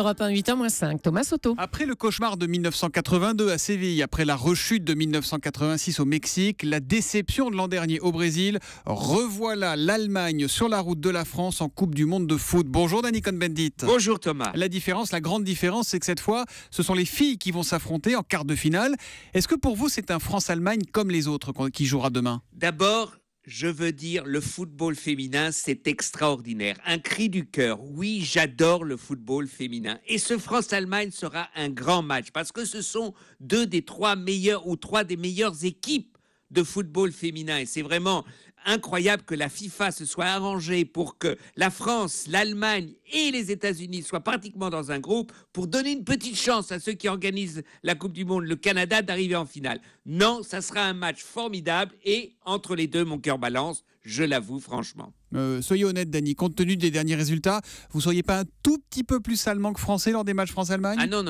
Europe 1, 8h-5, Thomas Soto. Après le cauchemar de 1982 à Séville, après la rechute de 1986 au Mexique, la déception de l'an dernier au Brésil, revoilà l'Allemagne sur la route de la France en Coupe du Monde de foot. Bonjour Dany Cohn-Bendit. Bonjour Thomas. La grande différence, c'est que cette fois, ce sont les filles qui vont s'affronter en quart de finale. Est-ce que pour vous, c'est un France-Allemagne comme les autres qui jouera demain ? D'abord, je veux dire, le football féminin, c'est extraordinaire. Un cri du cœur. Oui, j'adore le football féminin. Et ce France-Allemagne sera un grand match parce que ce sont deux des trois des meilleures équipes de football féminin. Et c'est vraiment incroyable que la FIFA se soit arrangée pour que la France, l'Allemagne et les États-Unis soient pratiquement dans un groupe pour donner une petite chance à ceux qui organisent la Coupe du Monde, le Canada, d'arriver en finale. Non, ça sera un match formidable et entre les deux, mon cœur balance, je l'avoue franchement. Soyez honnête, Dany, compte tenu des derniers résultats, vous ne seriez pas un tout petit peu plus allemand que français lors des matchs France-Allemagne ? Ah non.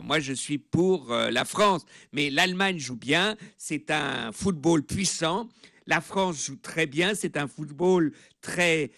Moi, je suis pour la France. Mais l'Allemagne joue bien. C'est un football puissant. La France joue très bien. C'est un football très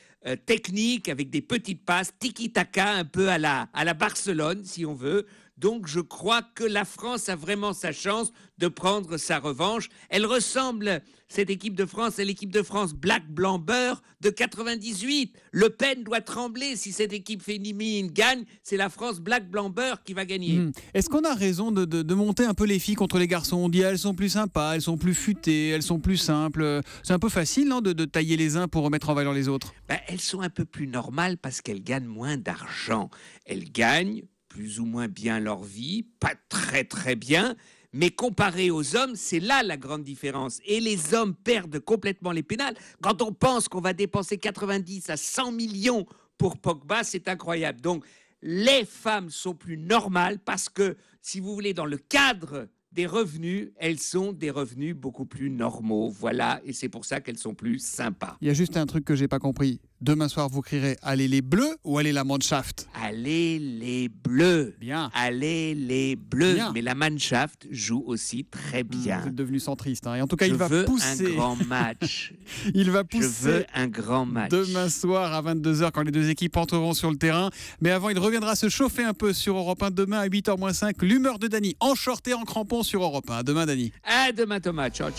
technique, avec des petites passes, tiki-taka, un peu à la Barcelone, si on veut. Donc, je crois que la France a vraiment sa chance de prendre sa revanche. Elle ressemble, cette équipe de France, à l'équipe de France Black Blanc Beurre de 98. Le Pen doit trembler si cette équipe féminine gagne. C'est la France Black Blanc Beurre qui va gagner. Est-ce qu'on a raison de monter un peu les filles contre les garçons ? On dit elles sont plus sympas, elles sont plus futées, elles sont plus simples. C'est un peu facile, non, de tailler les uns pour remettre en valeur les autres ? Elles sont un peu plus normales parce qu'elles gagnent moins d'argent. Elles gagnent plus ou moins bien leur vie, pas très très bien, mais comparé aux hommes, c'est là la grande différence. Et les hommes perdent complètement les pénales. Quand on pense qu'on va dépenser 90 à 100 millions pour Pogba, c'est incroyable. Donc, les femmes sont plus normales parce que, si vous voulez, dans le cadre des revenus, elles sont des revenus beaucoup plus normaux. Voilà, et c'est pour ça qu'elles sont plus sympas. Il y a juste un truc que j'ai pas compris. Demain soir, vous crierez « Allez les Bleus » ou « Allez la Mannschaft » ? Allez les Bleus. Bien. Allez les Bleus. Bien. Mais la Mannschaft joue aussi très bien. Vous êtes devenu centriste. Et en tout cas, Je il va veux pousser. un grand match. Il va Je pousser. veux un grand match. Demain soir à 22h quand les deux équipes entreront sur le terrain. Mais avant, il reviendra se chauffer un peu sur Europe 1 demain à 8h-5. L'humeur de Dany en short et en crampon sur Europe 1. À demain, Dany. À demain Thomas. Ciao.